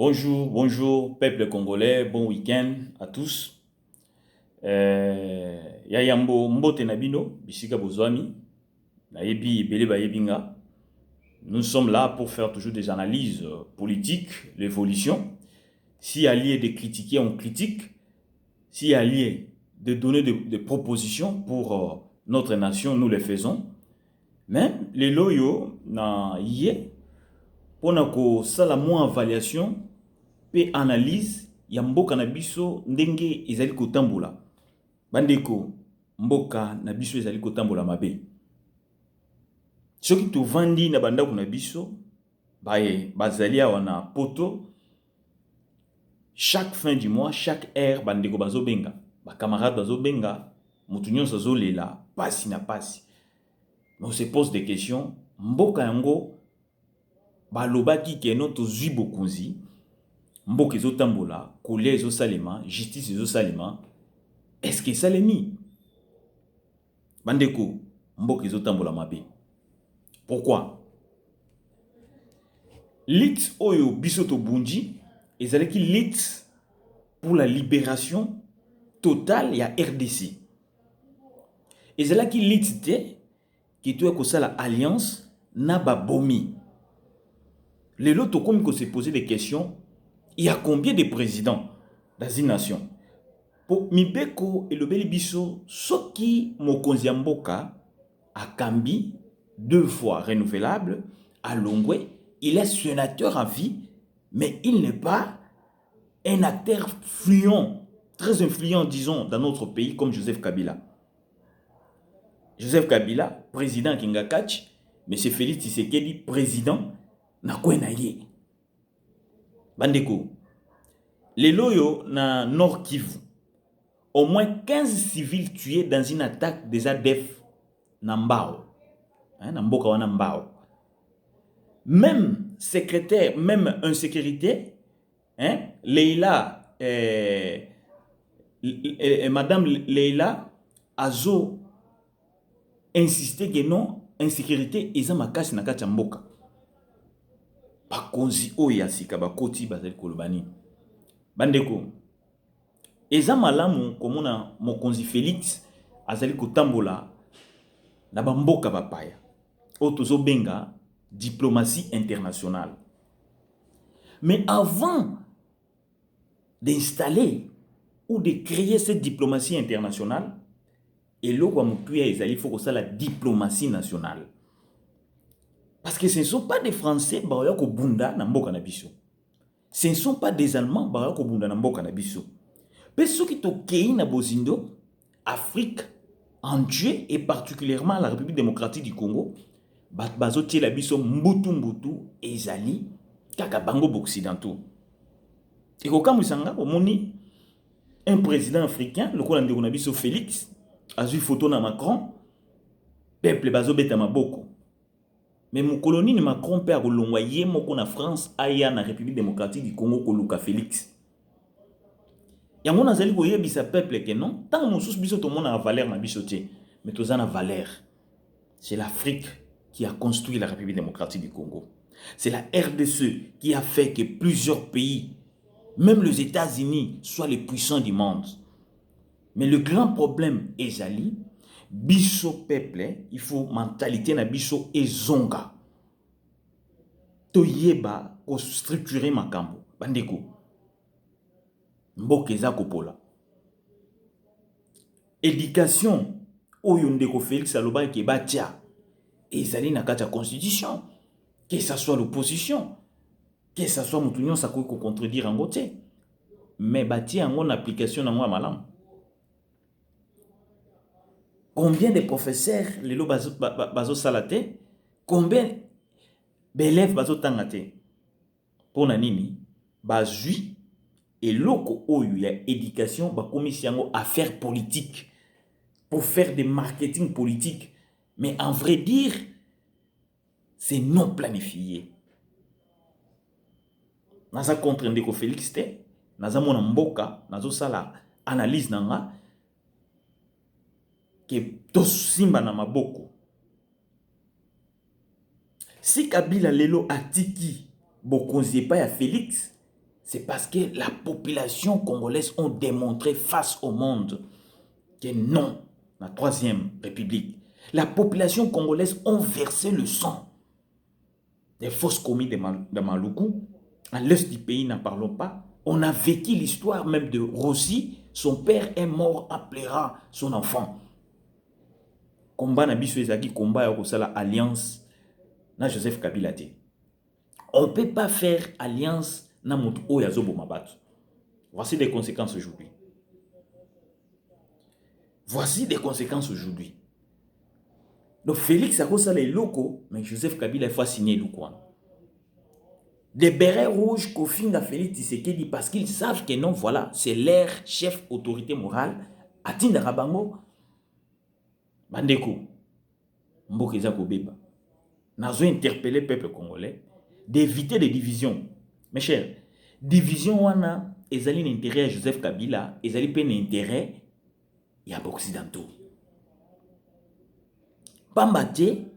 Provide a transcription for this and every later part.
Bonjour, bonjour, peuple congolais, bon week-end à tous. Ya yambo mbote na bino, bisika bozwami, na yebi ebele ba yebinga. Nous sommes là pour faire toujours des analyses politiques, l'évolution. S'il y a lieu de critiquer, on critique. S'il y a lieu de donner des propositions pour notre nation, nous les faisons. Mais les loyaux, na yé, pour na sala moins évaluation, pe analyse ya mboka na biso ndenge ezali kotambola. Bandeko, mboka na biso ezali kotambola mabe. Soki tovandi na bandako na biso, bazali awa na poto, chaque fin du mois, chaque heure, bandeko bazo benga, ba camarade bazo benga, mutu nyonso azolela, pasi na pasi. Mais on se pose des questions, mboka yango balobaki keno tozwi bokonzi, mboka ezotambola, kolia ezosalema, justice ezosalema, est-ce que salemi? Bandeko, mboka ezotambola mabe. Pourquoi? Lit oyo biso tobundi, ezalaki lit pour la libération totale ya RDC. Ezalaki lit te qui doit kosala alliance na babomi. Lelo tokomi ko se poser des questions, il y a combien de présidents dans une nation? Pour mibeko elobeli biso soki mokonzi ya mboka akambi 2 fois renouvelable à Longwe, il est sénateur à vie, mais il n'est pas un acteur fluent, très influent, disons, dans notre pays, comme Joseph Kabila. Joseph Kabila, président Kingakach, M. Félix Tshisekedi, président Nakwenaye. Bandeko, les loyaux na Nord Kivu, au moins 15 civils tués dans une attaque des ADF Nambao. Namboka wana Mbao. Même secrétaire, même insécurité, Leila, Madame Leila Azo insisté que non, insécurité eza makasi na kati ya mboka. Bakonzi oyo sika bakoti bazali kolobani. Bandeko, eza malamu komona mokonzi Félix azali kotambola na bamboka bapaya. Otozo benga diplomatie internationale. Mais avant d'installer ou de créer cette diplomatie internationale, et là il faut que ça la diplomatie nationale. Parce que ce ne sont pas des Français qui bunda na mboka na biso. Ce ne sont pas des Allemands qui bunda na mboka na biso. Mais ceux qui to kei na bozindo, Afrique entière et particulièrement la République démocratique du Congo, bazo tie la biso mbutu ezali kaka bango occidentaux. Et quand musanga omoni un président africain, le ko ndeko na biso Félix, azui photo na Macron, peuple bazo beta maboko. Mais mon colonie ni Macron père kolongwa ye moko na France aya na République démocratique du Congo koluka Félix. Yango nazali ko yebisa peuple que non, tant mosusu biso to mona valeur na biso te, mais toza na valeur. C'est l'Afrique qui a construit la République démocratique du Congo. C'est la RDC qui a fait que plusieurs pays, même les États-Unis, soient les puissants du monde. Mais le grand problème est Zali, biso peuple, il faut mentalité na biso ezonga. Toyeba ko structurer makambo. Bandeko. Mboka eza kopola. Éducation oyo ndeko Félix aloba ke batia ezali na kati ya constitution, que ça soit l'opposition, que ça soit mutu nyonso akoki ko contredire yango te, mais batia yango na application nango ya malamu. Combien de professeurs lelo bazo salate, combien d'élèves bazo tangate pona nini bazui eloko oyo ya éducation bakomisi yango affaire politique pour faire des marketing politique, mais en vrai dire c'est non planifié. Naza contre ndeko Félix te, naza mona mboka, nazo sala analyse nanga que to simba na maboko. Si Kabila lelo atiki bokonzi pa ya Félix, c'est parce que la population congolaise ont démontré face au monde que non, la Troisième République. La population congolaise ont versé le sang des fosses commis de Maluku. À l'est du pays, n'en parlons pas. On a vécu l'histoire même de Rossi. Son père est mort, appellera son enfant. Combat na biso ezaki combat ya kosala alliance na Joseph Kabila te. On ne peut pas faire alliance na moto oyazo bomabatu. Voici des conséquences aujourd'hui. Voici des conséquences aujourd'hui. Donc Félix a kosala eloko, mais Joseph Kabila il faut signer le quoi. Des bérets rouges kofinga Félix Tshisekedi parce qu'ils savent que non, voilà, c'est leur chef autorité morale. Atinda Rabango. Bandeko. Mbokeza Kobeba. Nazo interpellé le peuple congolais d'éviter des divisions. Mes chers, division wana, ezali l'intérêt à Joseph Kabila, ezali pe l'intérêt ya occidentaux. Pambate,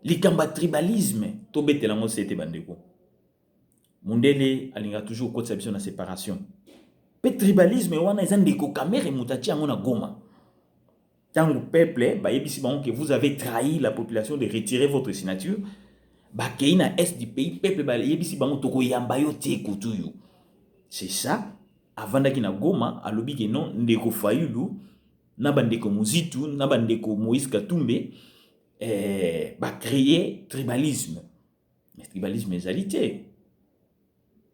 likamba tribalisme, tobete lango sete bandeko. Mundele alinga toujours côté sa na séparation. Pe tribalisme wana ezan ndeko kamere mutachi yango na Goma. Tant le peuple, ba yebisi bango que vous avez trahi la population de retirer votre signature, ba keina est du pays peuple ba yebisi bango toko yamba yo te kutuyu. C'est ça. Avant d'aki na Goma, alobi que non ndeko Fayulu, na bandeko Muzitu, na bandeko Moïse Katumbe, ba créer tribalisme. Mais tribalisme ezalité.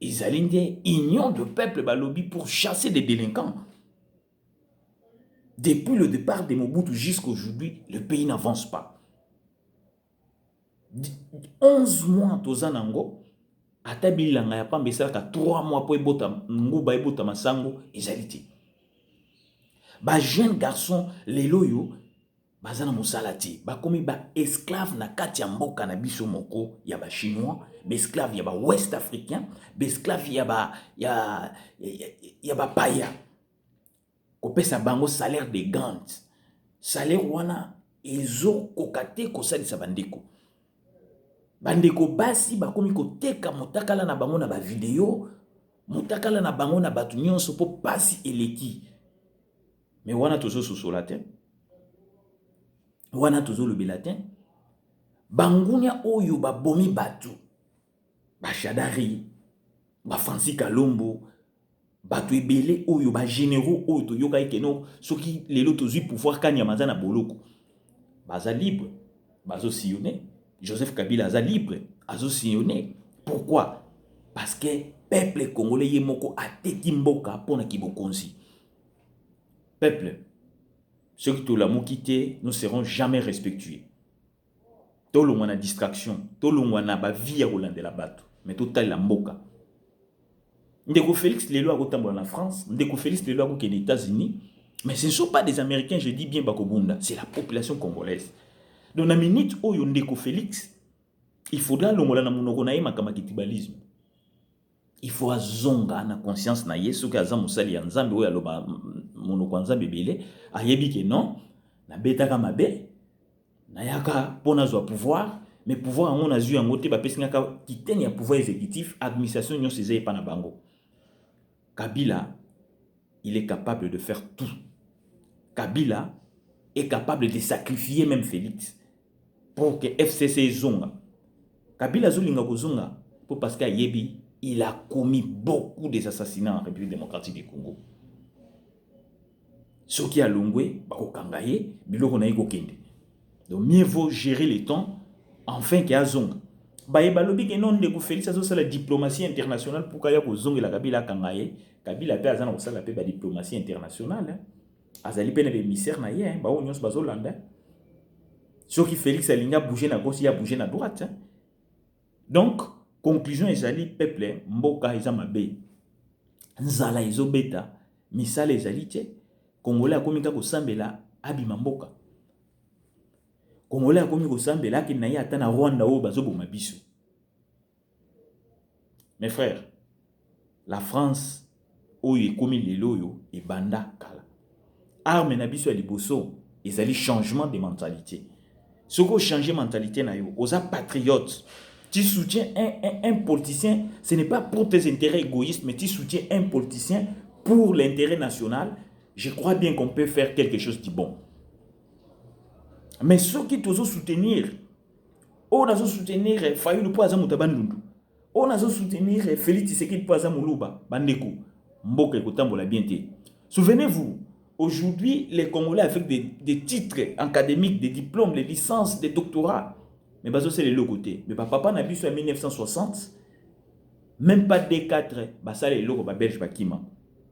Ils alignent union de peuple balobi pour chasser des délinquants. Depuis le départ de Mobutu jusqu'à aujourd'hui, le pays n'avance pas. 11 mois tozanango, atabilanga ya pamba esalaka 3 mois pour ebota nguba ebota masango ezalité. Ba jeune garçon lelo yo bazana musalati, ba komi ba esclave na kati ya mboka na biso moko ya ba chinois, ba esclave ya ba ouest africain, ba esclave ya ba paya. Kopesa bango salaire de gants. Salaire wana ezo kokate kosalisa bandeko. Bandeko basi bakomi koteka motakala na bango na ba video, motakala na bango na batu nyonso po pasi eleki. Mais wana tozo sosola te. Wana tozo lobela te. Bangunya oyo babomi batu. Ba Shadari, ba Francis Kalombo, batu ebele oyo ba généraux oyo to yoka ikeno soki lelo tozui pouvoir kanya mazana boloko. Baza libre, bazo sillonner. Joseph Kabila aza libre, azo sillonner. Pourquoi? Parce que peuple congolais yemoko ateki mboka pona kibokonzi. Peuple, ceux qui la quitté, nous serons jamais respectués. Tout le monde a distraction, tout le monde a vie à Hollande la batte, mais tout la mboka. Ndeko Félix les lois en France, Ndeko Félix les lois aux États-Unis, mais ce ne sont pas des Américains, je dis bien Bakobunda, c'est la population congolaise. Dans la minute où Ndeko Félix, il faudra l'ongola na monoko na yema kama kitibalisme. Il faut azonga na conscience na yesu ka za musali ya nzambe oyo aloba monoko nzambe belé ayebi ke non na betaka mabe na yaka pona zo pouvoir mais pouvoir on a zu yango te ba pesinga ka kiteni ya pouvoir exécutif administration nyo sezé pa na bango. Kabila il est capable de faire tout. Kabila est capable de sacrifier même Félix pour que FCC zonga. Kabila zolinga ko zonga pour parce que yebi il a commis beaucoup des assassinats en République démocratique du Congo. Ce qui a longé, bakokangaye, biloko na yiko kende. Donc mieux vaut gérer les temps enfin qu'il y a zonga. Baye balobi ke non ndeko Félix azo sala diplomatie internationale pour kaya ko zonga la Kabila kangaye, Kabila pe azana ko sala pe ba diplomatie internationale. Azali pe na be misère na ye, ba onyos bazolanda. Ce qui Félix alinga bouger na gauche, il a bougé na droite. Donc conclusion ezali peuple mboka ezamabe nzala ezobeta misala ezali te Congolais akomi ka kosambela abima mboka Congolais akomi kosambela ki na ye ata na Rwanda oyo bazoboma biso. Mes frères, la France oyo ekomi lelo oyo ebanda kala arme na biso ya liboso ezali changement de mentalité. Soko changer mentalité na yo oza patriote Tu soutiens un politicien, ce n'est pas pour tes intérêts égoïstes, mais tu soutiens un politicien pour l'intérêt national. Je crois bien qu'on peut faire quelque chose de bon. Mais ceux qui t'osent soutenir, on a soutenir Fayulu Poaza Mutabandundu, on a soutenir Félix Tshisekedi Poaza Muluba, Bandeko, Mboka Ekotambola Bienté. Souvenez-vous, aujourd'hui, les Congolais avec des titres académiques, des diplômes, des licences, des doctorats, mais bazo c'est le côté. Mais papa n'a vu en 1960, même pas D4, bah ça les logos bah belge bakima.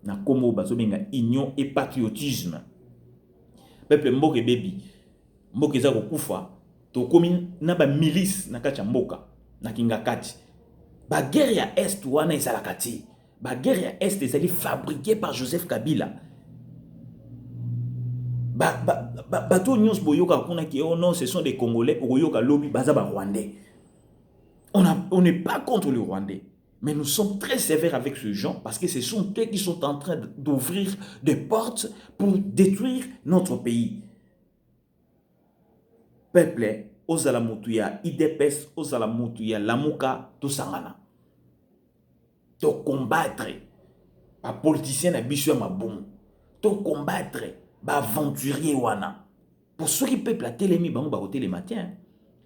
Na komo bazo benga union et patriotisme. Peuple mboke baby. Mboke za kokufa, to komi na ba milice na kacha mboka, na kingakati. Ba guerre ya est wana ezalakati. Ba guerre ya est ezali fabriquée par Joseph Kabila. Bato nyons boyoka kuna ki oh non, ce sont des Congolais, boyoka lobby baza ba Rwandais. On n'est pas contre le Rwandais, mais nous sommes très sévères avec ce gens parce que ce sont eux qui sont en train d'ouvrir des portes pour détruire notre pays. Peuple, ozala mutuya IDPS, ozala mutuya Lamuka, to sangana. To combattre ba politicien na biso ya mabom. To combattre ba aventurier wana. Pour ceux qui peuple a télémi bango ba côté les matins.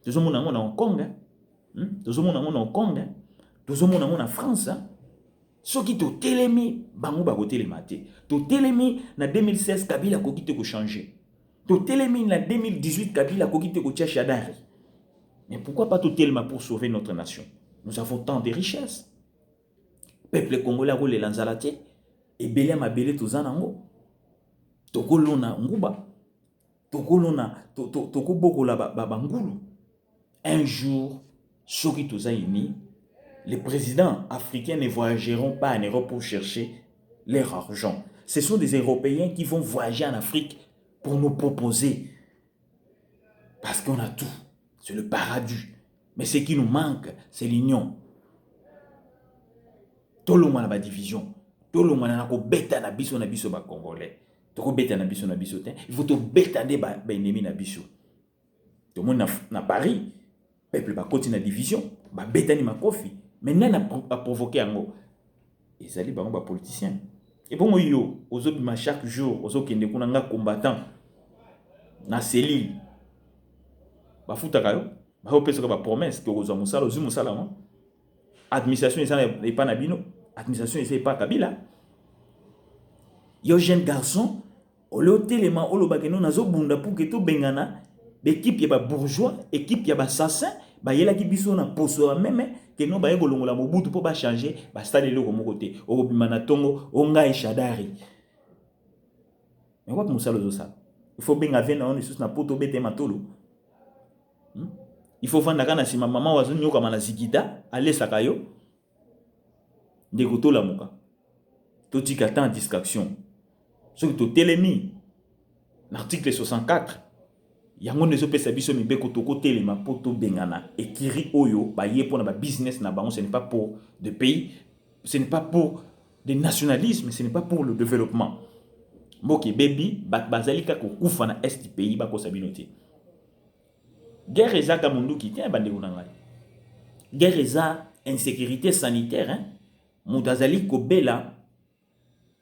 Tous mon en Hong Kong. Tous mon en Hong Kong. Tous mon en France. Ceux qui to télémi bango ba côté les matins. To télémi na 2016 Kabila ko kite ko changer. To télémi na 2018 Kabila ko kite ko tia Shadari. Mais pourquoi pas to téléma pour sauver notre nation? Nous avons tant de richesses. Peuple congolais a les lanzalate et belé ma belé to zanango. Tokolona nguba, tokolona tokobokola bangulu. Un jour, ceux qui tous les présidents africains ne voyageront pas en Europe pour chercher leur argent. Ce sont des Européens qui vont voyager en Afrique pour nous proposer. Parce qu'on a tout. C'est le paradis. Mais ce qui nous manque, c'est l'union. Tout le monde a la division. Tout le monde a bêta na biso ba Congolais. Il faut te bétaner ennemi na biso. Tout le monde na Paris, peuple va continuer la division, va bétaner ma kofi. Mais n'a pas provoqué un et ça dit ba politicien. Et bon yo, aux autres chaque jour, aux autres qui ne connaissent pas combattant na cellule. Ba futaka yo, ba opesa ba promesse que aux musala, aux musala. Administration n'est pas na bino, administration n'est pas Kabila. Yo jeune garçon ole telema olo bakeno nazo bunda pour que to bengana l'équipe ya ba bourgeois équipe ya ba assassin ba yela ki biso na poso même que no ba yekolongola mobutu pour ba changer ba stade loko mokote okobima na tongo onga Shadari. Mais what musalo zo ça il faut benga vena on sous na poto bete matolo. Il faut vanda kana si maman wazo nyoka mana zikita aller sakayo ndeko to la muka to tikata en distraction. Ce qui est télémi, l'article 64, yango nezo pesa biso mibeko toko telema poto bengana ekiri oyo ba ye pour na business na bango, ce n'est pas pour de pays, ce n'est pas pour des nationalismes, ce n'est pas pour le développement. Moki baby bazalika ko kufa na est du pays ba ko sabinote. Guerre ezaka mundu ki tient bande kunanga. Guerre eza insécurité sanitaire hein. Mutazali ko bela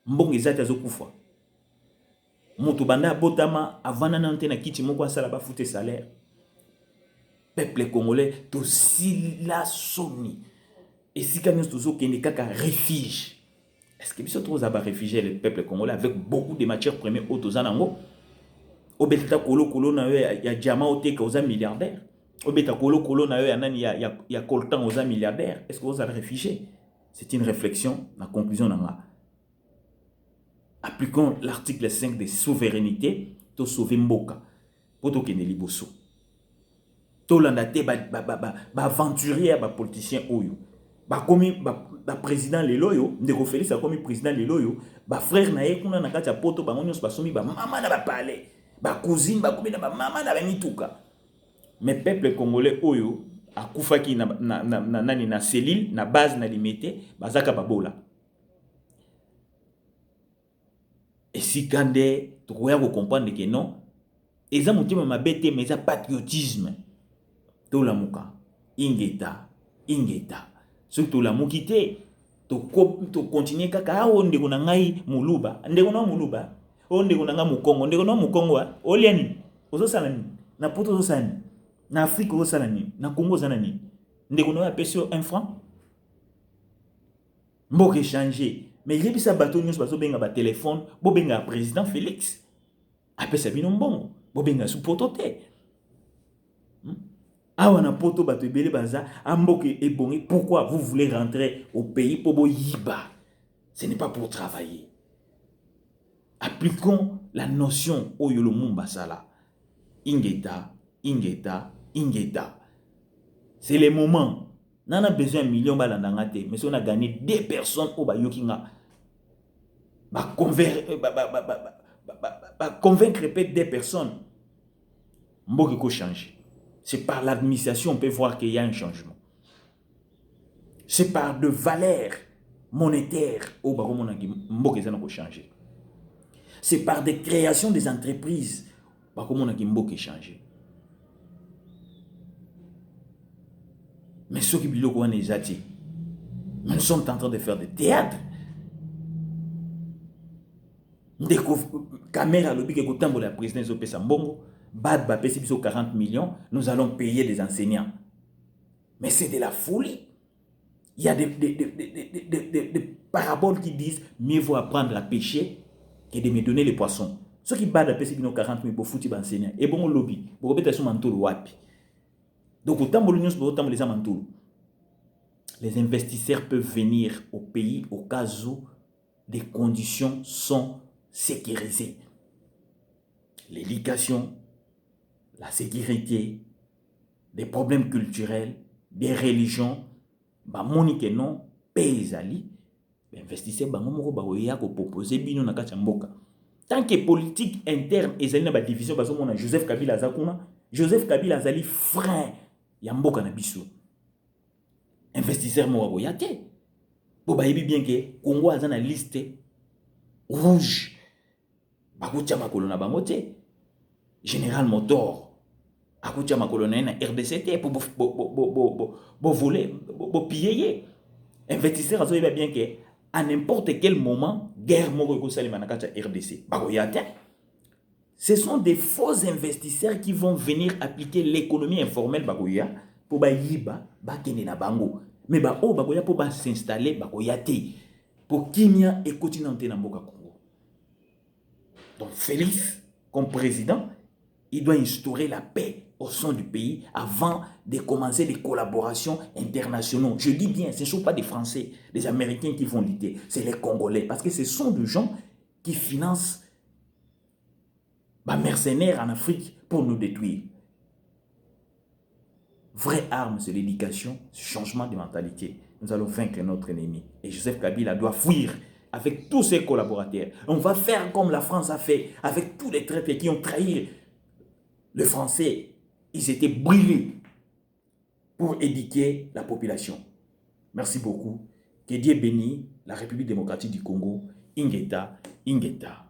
mbongo ezata zo kufa. Moto banda botama avana na antena kiti moko asala ba fute salaire. Peuple congolais to sila soni. Et si quand nous sommes kende kaka refuge. Est-ce que biso trop aba réfugié le peuple congolais avec beaucoup de matières premières autozanango? Obeta kolo kolo na yo ya diamant oteka oza milliardaire. Obeta kolo kolo na yo ya nani ya coltan oza milliardaire. Est-ce que vous allez réfugié? C'est une réflexion, la conclusion nanga. Appliquons l'article 5 de souveraineté, to sauver Mboka, pour to kene liboso. To landate ba aventurier ba politicien oyo. Ba komi ba président leloyo, ndeko Félix a komi président leloyo, ba frère na ye kuna na kati ya poto ba ngonyos ba somi ba mama na ba palais, ba cousine ba komi na ba mama na ba mituka. Mais peuple congolais oyo akufaki na cellule na base na limité bazaka babola. Et si quand tu vas comprendre que non, ils ont monté ma bête mais ça patriotisme. Tout la muka, ingeta, ingeta. Surtout la mukite, to continuer kaka ndeko na ngai muluba, ndeko na muluba, ndeko na ngai mukongo, ndeko na mukongo oliani, ozo sala nini? Na poto ozo sala nini? Na Afrique ozo sala nini? Na Congo ozo sala nini? Ndeko na pesio 1 franc. Mboke changer. Mais il y a bisa bateau nyos bazo benga ba téléphone, bo benga président Félix. Apesa bino mbongo, bo benga sous poto te. Awa na poto bato ebele baza amboke ebongi. Pourquoi vous voulez rentrer au pays pour boyiba? Ce n'est pas pour travailler. Appliquons la notion oyolo mumba sala. Ingeta, ingeta, ingeta. C'est le moment. On a besoin de millions de dollars, mais si on a gagné 2 personnes au Bayokinga, convaincre peut-être 2 personnes, il faut changer. C'est par l'administration on peut voir qu'il y a un changement. C'est par de valeurs monétaires au Bayokinga faut changer. C'est par des créations des entreprises qu'il faut changer. Mais ceux qui biloko wana ezati, nous sommes en train de faire des théâtres. Ndeko caméra lobi ke kotambola la présidence au pesa mbongo, bad ba pesi biso 40 millions, nous allons payer des enseignants. Mais c'est de la folie. Il y a des paraboles qui disent mieux vaut apprendre à pêcher que de me donner les poissons. Ceux qui bad ba pesi biso 40 millions pour foutre enseignants, et bon lobby, pour peut-être sur mantolo wapi. Donc, les investisseurs peuvent venir au pays au cas où des conditions sont sécurisées. L'éducation, la sécurité, des problèmes culturels, des religions, monique non, pays ali, investisseurs proposer bino na kachamboka. Tant que politique interne et na division parce que Joseph Kabila Zakuna, Joseph Kabila Zali frein Yamboka na biso. Investisseur mo boyate. Bo ba yebi bien que Congo a na liste rouge. Bakutia makolo na bango te. Général Motor akutia makolo na RDC pour voler, pour piller. Investisseur azo yebi bien que à n'importe quel moment guerre moko ko salima na kata RDC. Bakoyate. Ce sont des faux investisseurs qui vont venir appliquer l'économie informelle bagoya pour bayiba bakene na bango. Mais bagoya pour s'installer bagoya te pour kimia et continenter na mboka Congo. Donc Félix comme président, il doit instaurer la paix au sein du pays avant de commencer des collaborations internationales. Je dis bien, ce ne sont pas des Français, des Américains qui vont lutter, c'est les Congolais parce que ce sont des gens qui financent mercenaires en Afrique pour nous détruire. Vraie arme, c'est l'éducation, ce changement de mentalité. Nous allons vaincre notre ennemi. Et Joseph Kabila doit fuir avec tous ses collaborateurs. On va faire comme la France a fait avec tous les traités qui ont trahi le Français. Ils étaient brûlés pour éduquer la population. Merci beaucoup. Que Dieu bénisse la République démocratique du Congo. Ingeta, Ingeta.